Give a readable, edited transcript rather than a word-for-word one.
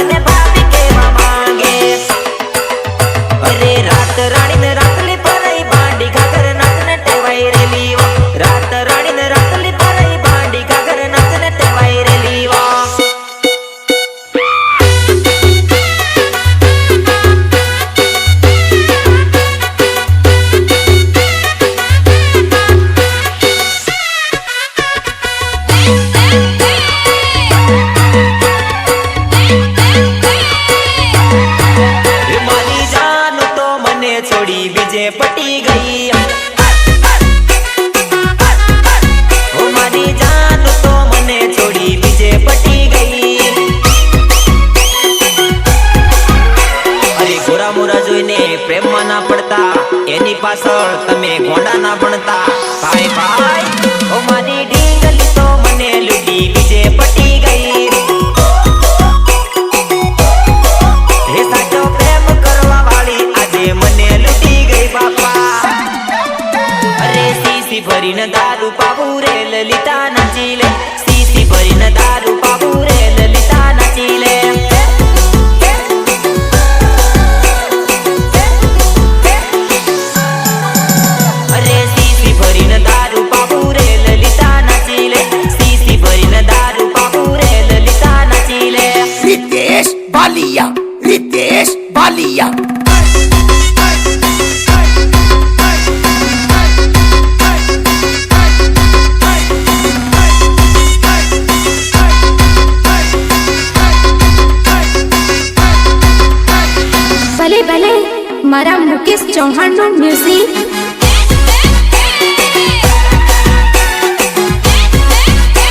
મને ભાભી કેવા માંગે અરે રાત રાણી ને રાતલી પરઈ બાંડી ઘાઘર નાચને ટેવાઈ રેલી વા રાત રાણી ને રાતલી પરઈ બાંડી ઘાઘર નાચને ટેવાઈ રેલી વા छोड़ी बीजे पटी गई ओ मारी जान तो मने छोड़ी बीजे पटी गई अरे गोरा मोरा जोईने प्रेम में ना पड़ता एनी पाछळ तमे घोड़ा ना बनता भाई भाई ओ मारी ढींगली तो मने लूटी बीजे पटी गई हे साचो प्रेम करवा वाली आजे मने लूटी गई बापा अरे सीसी भरीने दारू पावू रे ललिता नाची ले सीसी भरीने दारू पावू रे ललिता नाची ले अरे सीसी भरीने दारू पावू रे ललिता नाची ले सीसी भरीने दारू पावू रे ललिता नाची ले रितेश बालिया ભલે ભલે મારા મુકેશ ચૌહાણનું મ્યુઝિક